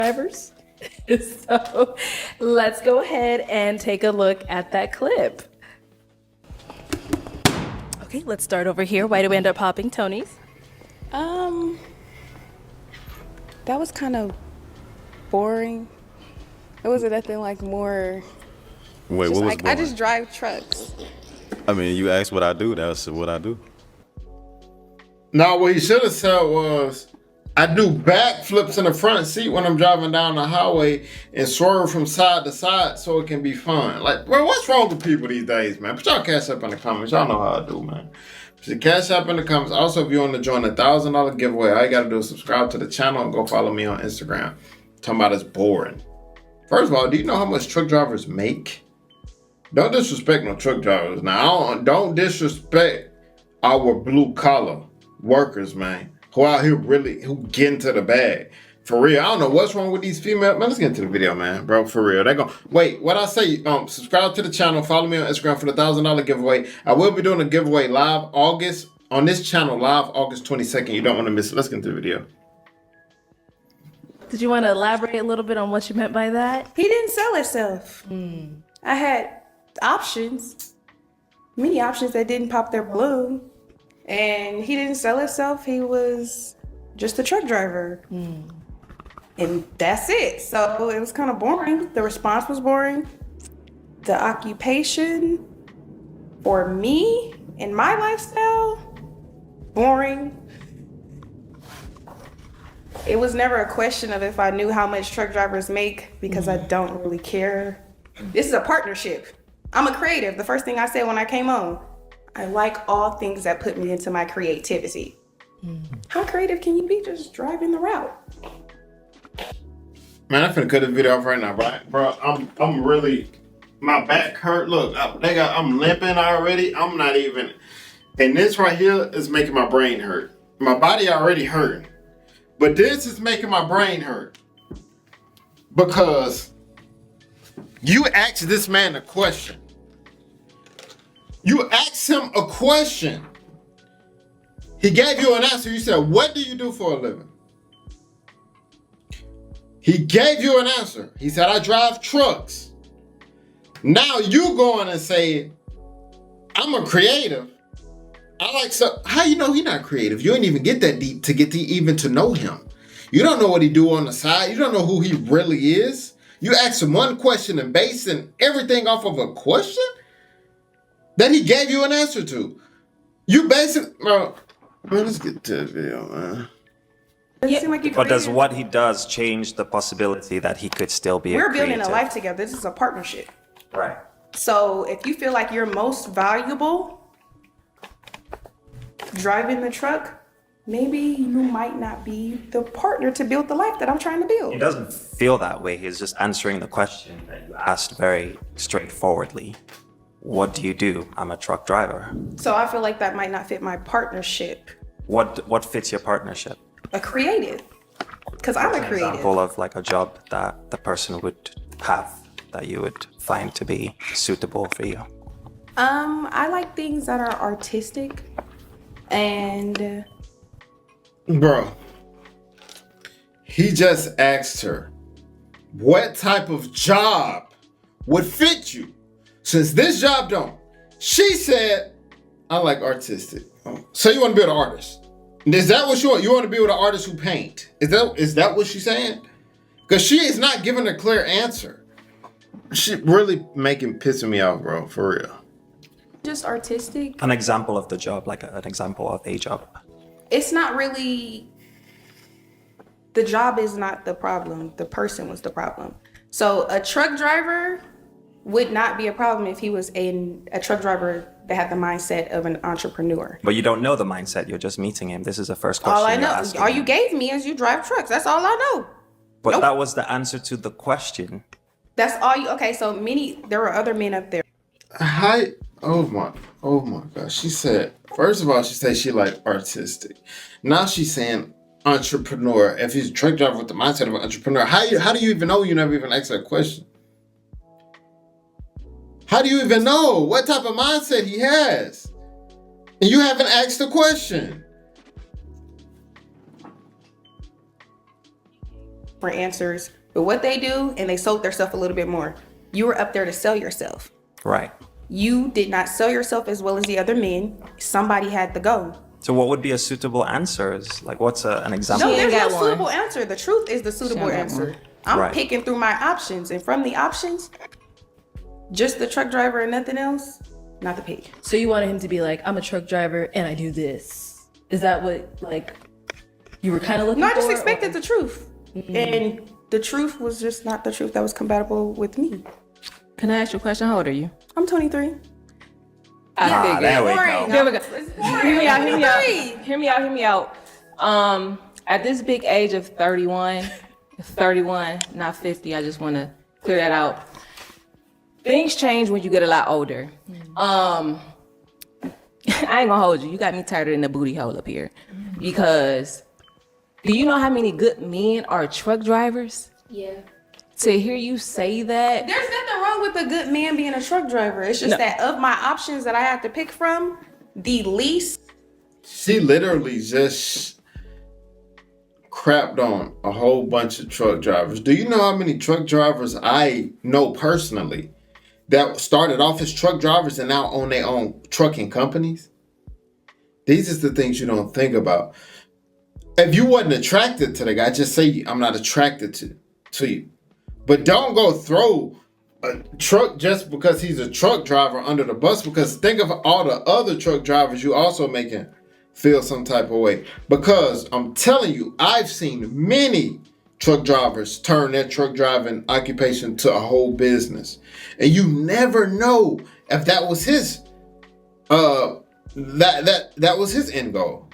drivers. So let's go ahead and take a look at that clip. Okay, let's start over here. Why do we end up popping Tony's? That was kind of boring. It wasn't nothing like more. Wait, Just what was like, boring? I just drive trucks. I mean, you asked what I do. That's what I do. No, what he should have said was, I do backflips in the front seat when I'm driving down the highway and swerve from side to side so it can be fun. Like, bro, what's wrong with people these days, man? Put y'all cash up in the comments. Y'all know how I do, man. Put your cash up in the comments. Also, if you want to join the $1,000 giveaway, all you got to do is subscribe to the channel and go follow me on Instagram. Talking about it's boring. First of all, do you know how much truck drivers make? Don't disrespect no truck drivers. Now, don't disrespect our blue collar workers, man, who out here who get into the bag. For real, I don't know what's wrong with these females. Man, let's get into the video, man, bro. For real, they go. Wait, what I say? Subscribe to the channel. Follow me on Instagram for the $1,000 giveaway. I will be doing a giveaway live on this channel live August 22nd. You don't want to miss it. Let's get into the video. Did you want to elaborate a little bit on what you meant by that? He didn't sell himself. I had options, many options that didn't pop their balloon. And he didn't sell himself. He was just a truck driver. And that's it. So it was kind of boring. The response was boring. The occupation for me and my lifestyle, boring. It was never a question of if I knew how much truck drivers make, because I don't really care. This is a partnership. I'm a creative. The first thing I said when I came on, I like all things that put me into my creativity. How creative can you be just driving the route? Man, I'm finna cut this video off right now, bro. I'm really, my back hurt. Look, I'm limping already. I'm not even, and this right here is making my brain hurt. My body already hurting, but this is making my brain hurt because you asked this man a question. You asked him a question. He gave you an answer. You said, what do you do for a living? He gave you an answer. He said, I drive trucks. Now you going and say, I'm a creative. How you know he not creative? You ain't even get that deep to get even to know him. You don't know what he do on the side. You don't know who he really is. You asked him one question and basing everything off of a question that he gave you an answer to. You basically, bro, man, let's get to the video, man. But does what he does change the possibility that he could still be We're a creative? building a life together. This is a partnership. Right. So if you feel like you're most valuable driving the truck, maybe you might not be the partner to build the life that I'm trying to build. He doesn't feel that way. He's just answering the question that you asked very straightforwardly. What do you do? I'm a truck driver. So I feel like that might not fit my partnership. What fits your partnership? A creative. Because I'm a creative. Example of like a job that the person would have that you would find to be suitable for you. I like things that are artistic and Bro, he just asked her, what type of job would fit you? Since this job don't. She said, I like artistic. So you want to be an artist? Is that what you want? You want to be with an artist who paint? Is that what she's saying? Because she is not giving a clear answer. She really pissing me off, bro, for real. just artistic. An example of the job, like an example of a job. It's not really, the job is not the problem. The person was the problem. So a truck driver would not be a problem if he was a truck driver that had the mindset of an entrepreneur. But you don't know the mindset. You're just meeting him. This is the first question All I you're know, asking all him. you gave me is you drive trucks. That's all I know. But Nope. that was the answer to the question. That's all you, okay, so there were other men up there. Hi. Oh my gosh. She said, first of all, she said she like artistic. Now she's saying entrepreneur. If he's a truck driver with the mindset of an entrepreneur, how do you even know? You never even asked that question. How do you even know what type of mindset he has? And you haven't asked the question. different answers with what they do, and they sold themselves a little bit more. You were up there to sell yourself. Right. You did not sell yourself as well as the other men. Somebody had to go. So what would be a suitable answer? Like, what's an example? No, She ain't there's no got one. suitable answer. The truth is the suitable ain't got answer. one. I'm Right. picking through my options, and from the options, just the truck driver and nothing else, not the pick. So you wanted him to be like, I'm a truck driver and I do this. Is that what, like, you were kind of looking No, for? I just expected or- the truth. And the truth was just not the truth that was compatible with me. Can I ask you a question? How old are you? I'm 23. I figured. there we Boring. go. Here we go. It's boring. Hear me out. Hear me out. 23. Hear me out. Hear me out. At this big age of 31, not 50. I just want to clear that out. Things change when you get a lot older. I ain't gonna hold you. You got me tighter than the booty hole up here. Because do you know how many good men are truck drivers? Yeah. To hear you say that, There's nothing wrong with a good man being a truck driver. It's just that of my options that I have to pick from, the least. She literally just crapped on a whole bunch of truck drivers. Do you know how many truck drivers I know personally that started off as truck drivers and now own their own trucking companies? These are the things you don't think about. If you wasn't attracted to the guy, just say, I'm not attracted to you. But don't go throw a truck just because he's a truck driver under the bus, because think of all the other truck drivers you also making feel some type of way. Because I'm telling you, I've seen many truck drivers turn their truck driving occupation to a whole business. And you never know if that was his that was his end goal.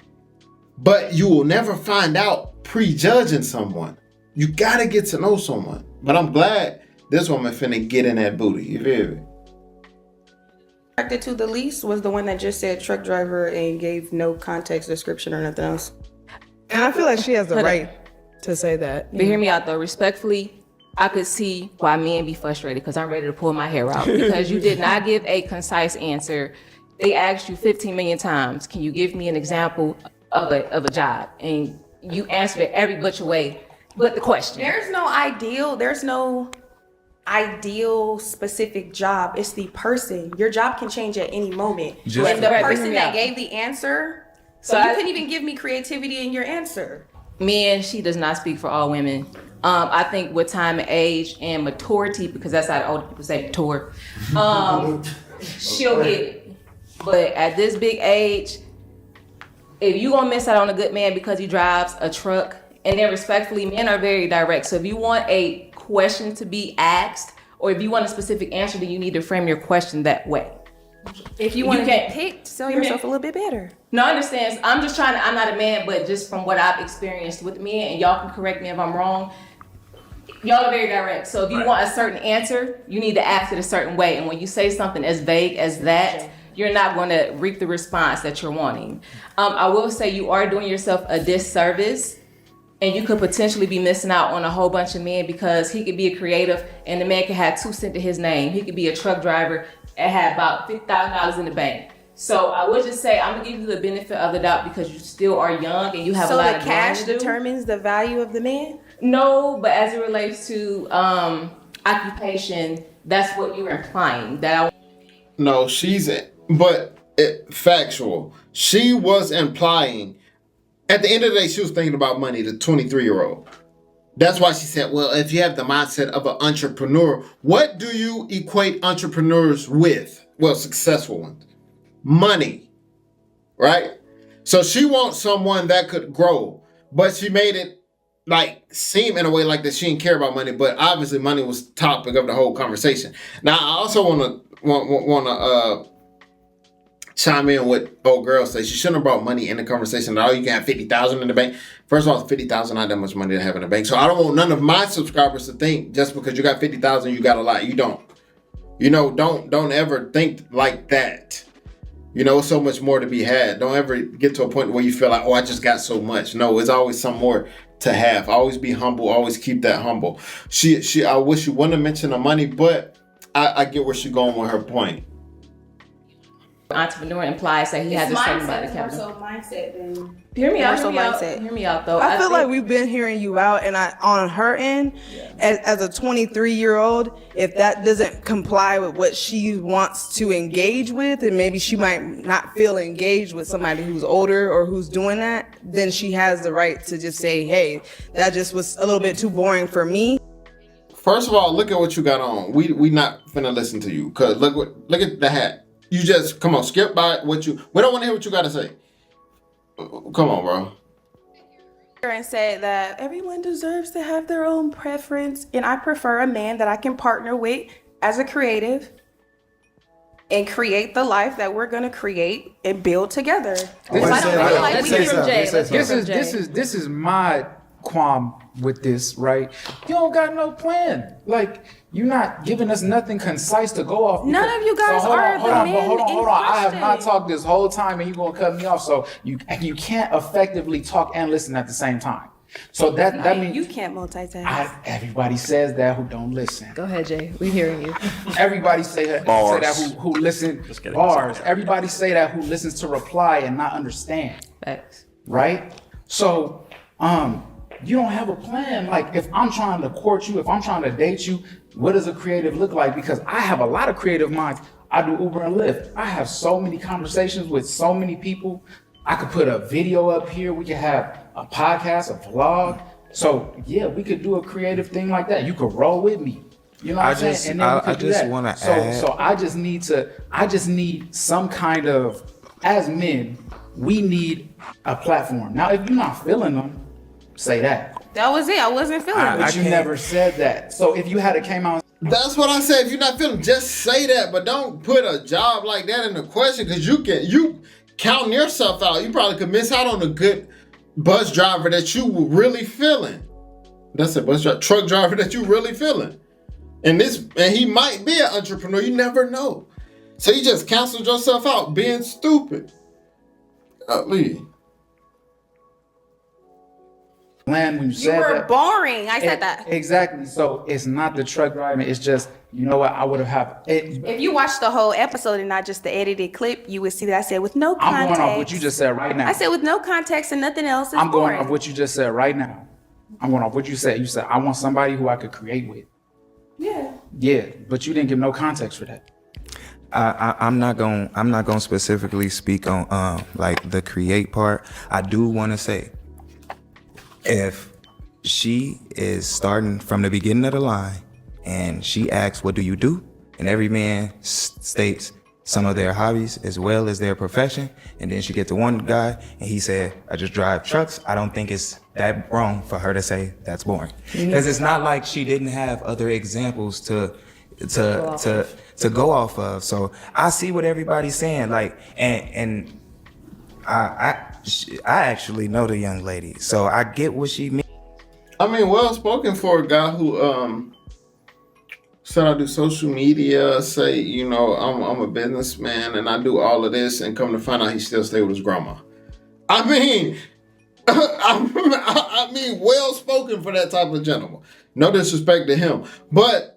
But you will never find out prejudging someone. You gotta get to know someone. But I'm glad this woman finna get in that booty. You feel me? Attracted to the least was the one that just said truck driver and gave no context description or nothing else. And I feel like she has the right to say that. but hear me out though. Respectfully, I could see why men be frustrated because I'm ready to pull my hair out because you did not give a concise answer. They asked you 15 million times, can you give me an example of a job? And you answered it every butcher way but the question. There's no ideal specific job. It's the person. Your job can change at any moment. Just- And the Right, person hear me that out. gave the answer, So so you I- couldn't even give me creativity in your answer. Men, she does not speak for all women. I think with time and age and maturity, because that's how the older people say mature, she'll get it. But at this big age, if you gonna miss out on a good man because he drives a truck, and then respectfully, men are very direct. So if you want a question to be asked, or if you want a specific answer, then you need to frame your question that way. If you want to can't- get picked, sell Hear me- yourself a little bit better. No, I understand. I'm just trying to, I'm not a man, but just from what I've experienced with men, and y'all can correct me if I'm wrong, y'all are very direct. So if you want a certain answer, you need to ask it a certain way. And when you say something as vague as that, you're not going to reap the response that you're wanting. I will say you are doing yourself a disservice, and you could potentially be missing out on a whole bunch of men because he could be a creative and the man could have 2 cents to his name. He could be a truck driver and have about $50,000 in the bank. So I would just say I'm gonna give you the benefit of the doubt because you still are young and you have a So lot the of cash growing to do. determines the value of the man? No, but as it relates to occupation, that's what you're implying. That No, factual. She was implying, at the end of the day, she was thinking about money, the 23-year-old. That's why she said, well, if you have the mindset of an entrepreneur, what do you equate entrepreneurs with? Well, successful ones. Money, right? So she wants someone that could grow, but she made it like seem in a way like that she didn't care about money, but obviously money was topic of the whole conversation. Now, I also want to chime in with old girl say she shouldn't have brought money in the conversation at all. You can have 50,000 in the bank. First of all, 50,000 not that much money to have in the bank. So I don't want none of my subscribers to think just because you got 50,000 you got a lot. You don't. You know, don't ever think like that. You know, it's so much more to be had. Don't ever get to a point where you feel like, oh, I just got so much. No, it's always some more to have. Always be humble. Always keep that humble. I wish you wouldn't have mentioned the money, but I get where she's going with her point. Entrepreneur implies that he has a certain amount of capital. mindset than Hear me out. More so Hear me out. mindset. Hear me out, though. I feel like think- we've been hearing you out, and on her end, as a 23-year-old, if that doesn't comply with what she wants to engage with, and maybe she might not feel engaged with somebody who's older or who's doing that, then she has the right to just say, hey, that just was a little bit too boring for me. First of all, look at what you got on. We not finna listen to you. Cause look at the hat. You just come on, skip by what you. We don't want to hear what you got to say. Come on, bro. and said that everyone deserves to have their own preference, and I prefer a man that I can partner with as a creative and create the life that we're gonna create and build together. Let's hear from Jay. Let's hear from Jay. This is my qualm with this, right? You don't got no plan. Like, you're not giving us nothing concise to go off. None of you guys are the men hold on. in I have not question. talked this whole time, and you're gonna cut me off. So you can't effectively talk and listen at the same time. So that means You can't multitask. everybody says that who don't listen. Go ahead, Jay. We hearing you. Everybody say that who listen get it. bars. Everybody say that who listens to reply and not understand. Facts. Right? So, you don't have a plan. Like, if I'm trying to court you, if I'm trying to date you, what does a creative look like? Because I have a lot of creative minds. I do Uber and Lyft. I have so many conversations with so many people. I could put a video up here. We could have a podcast, a vlog. So yeah, we could do a creative thing like that. You could roll with me. You know what I'm saying? And then we could do that. wanna So add. I just need some kind of, as men, we need a platform. Now, if you're not feeling them, say that. That was it. I wasn't feeling it. But you never said that. So if you had came out, That's what I said. If you're not feeling, just say that. But don't put a job like that in the question, because you counting yourself out. You probably could miss out on a good bus driver that you were really feeling. That's a truck driver that you really feeling. And he might be an entrepreneur. You never know. So you just canceled yourself out being stupid. Lee. when you You said were that. boring. I said that. Exactly. So it's not the truck driving. It's just, you know what? I would have it. If you watched the whole episode and not just the edited clip, you would see that I said with no I'm context. going off what you just said right now. I said with no context and nothing else. It's I'm going boring. off what you just said right now. I'm going off what you said. You said, I want somebody who I could create with. Yeah. Yeah, but you didn't give no context for that. I'm not gonna specifically speak on like the create part. I do want to say, if she is starting from the beginning of the line and she asks, "What do you do?" and every man states some of their hobbies as well as their profession, and then she get to one guy and he said, "I just drive trucks," I don't think it's that wrong for her to say that's boring, because it's not like she didn't have other examples to go off of. So I see what everybody's saying, like, and I actually know the young lady, so I get what she means. I mean, well spoken for a guy who said I do social media, say, you know, I'm a businessman and I do all of this, and come to find out he still stay with his grandma. I mean, I mean, well spoken for that type of gentleman. No disrespect to him, but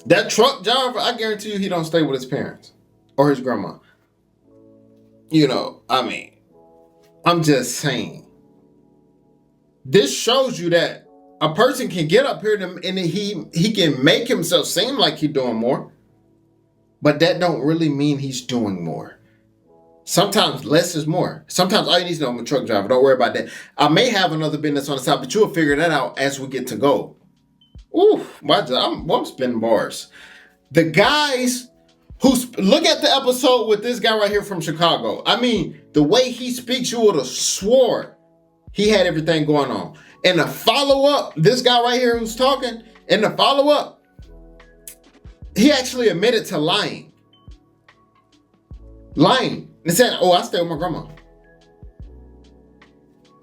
that truck driver, I guarantee you, he don't stay with his parents or his grandma. You know, I mean, I'm just saying. This shows you that a person can get up here and he can make himself seem like he's doing more, but that don't really mean he's doing more. Sometimes less is more. Sometimes all you need to know, I'm a truck driver. Don't worry about that. I may have another business on the side, but you'll figure that out as we get to go. Ooh, I'm spinning bars. The guys who look at the episode with this guy right here from Chicago. I mean, the way he speaks, you would have swore he had everything going on. And the follow-up, this guy right here who's talking, in the follow-up, he actually admitted to lying. Lying. And said, "Oh, I stay with my grandma."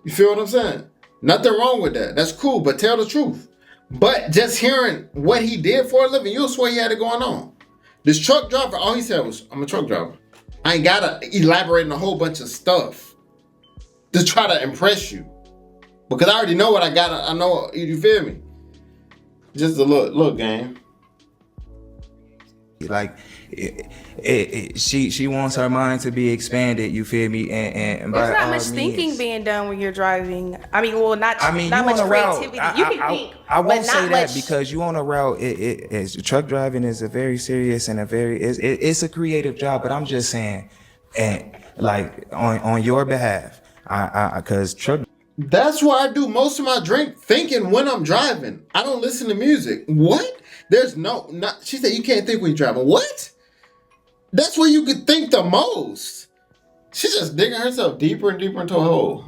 You feel what I'm saying? Nothing wrong with that. That's cool, but tell the truth. But just hearing what he did for a living, you'll swear he had it going on. This truck driver, all he said was, "I'm a truck driver." I ain't gotta elaborate on a whole bunch of stuff to try to impress you. Because I already know what I got. I know, you feel me? Just a little game. Like, she wants her mind to be expanded. You feel me? And by There's not all much thinking means- being done when you're driving. I mean, well, not I mean, not you much on a route. creativity. You can think, I won't but say not that much. because you on a route. Truck driving is a very serious and it's a creative job. But I'm just saying, and like on your behalf, because truck. That's why I do most of my thinking when I'm driving. I don't listen to music. What? There's not. She said you can't think when you're driving. What? That's where you could think the most. She's just digging herself deeper and deeper into a hole.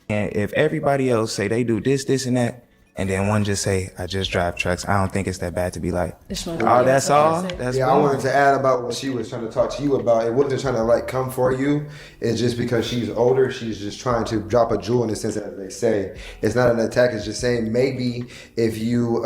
And if everybody else say they do this, and that, and then one just say, I just drive trucks, I don't think it's that bad to be like, oh, that's all? That's Yeah, I wanted to add about what she was trying to talk to you about. It wasn't trying to like come for you. It's just because she's older, she's just trying to drop a jewel in the sense that they say. It's not an attack, it's just saying maybe if you,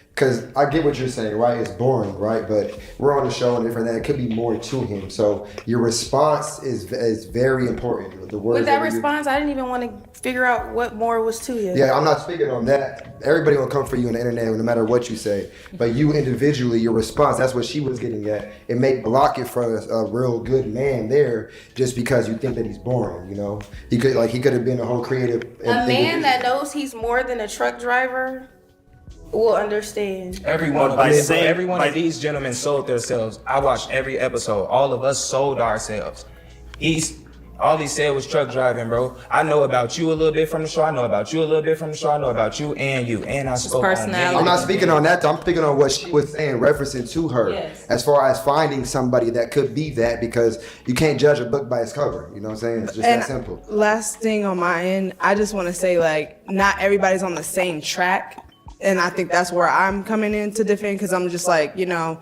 because I get what you're saying, right? It's boring, right? But we're on the show and different. That it could be more to him. So your response is very important. The words With that you- response, I didn't even want to figure out what more was to you. Yeah, I'm not speaking on that. Everybody will come for you on the internet no matter what you say. But you individually, your response, that's what she was getting at. It may block it from a real good man there just because you think that he's boring, you know? He could have been a whole creative. A man that knows he's more than a truck driver will understand. every one of these gentlemen sold themselves. I watched every episode. All of us sold ourselves. All he said was truck driving, bro. I know about you a little bit from the show. I know about you a little bit from the show. I know about you. And I spoke on personality. I'm not speaking on that. I'm speaking on what she was saying, referencing to her, Yes. as far as finding somebody that could be that, because you can't judge a book by its cover. You know what I'm saying? It's just And that simple. last thing on my end, I just want to say, like, not everybody's on the same track. And I think that's where I'm coming in to defend, because I'm just like, you know,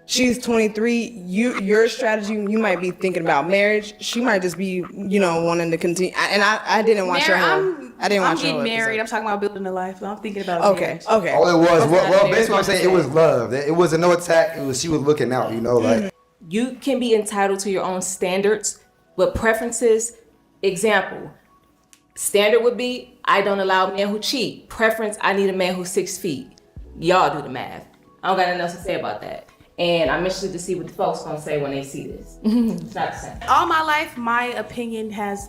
she's 23. Your strategy, you might be thinking about marriage. She might just be, you know, wanting to continue. And I didn't watch her. I didn't watch her. I'm getting married. I'm talking about building a life. I'm thinking about marriage. Okay. All it was, well, not basically what I'm saying, it was love. It wasn't no attack. It was she was looking out, you know, like. You can be entitled to your own standards, but preferences, example, standard would be, I don't allow men who cheat. Preference, I need a man who's 6 feet. Y'all do the math. I don't got nothing else to say about that. And I'm interested to see what the folks gonna say when they see this. It's not the same. All my life, my opinion has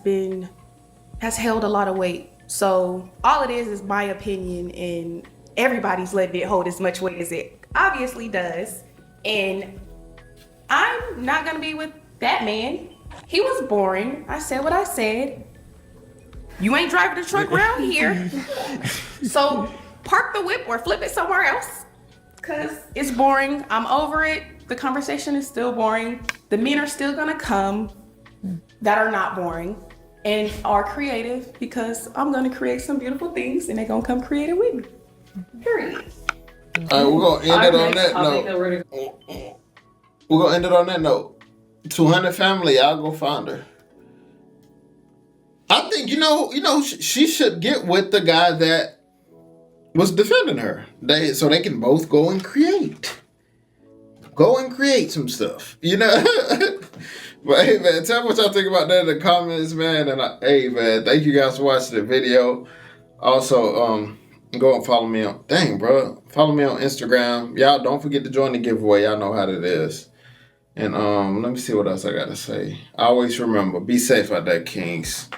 held a lot of weight. So all it is my opinion, and everybody's letting it hold as much weight as it obviously does. And I'm not gonna be with that man. He was boring. I said what I said. You ain't driving the truck around here. So park the whip or flip it somewhere else. Cause it's boring. I'm over it. The conversation is still boring. The men are still gonna come that are not boring and are creative, because I'm gonna create some beautiful things and they're gonna come creative with me. Period. All right, we're gonna end it on that note. We're gonna end it on that note. 200 family, I'll go find her. I think she should get with the guy that was defending her. So they can both go and create some stuff, you know. But hey, man, tell me what y'all think about that in the comments, man. And hey, man, thank you guys for watching the video. Also, go and follow me on. Follow me on Instagram. Y'all don't forget to join the giveaway. Y'all know how it is. And let me see what else I gotta say. Always remember, be safe out there, kings.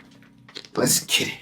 Let's get it.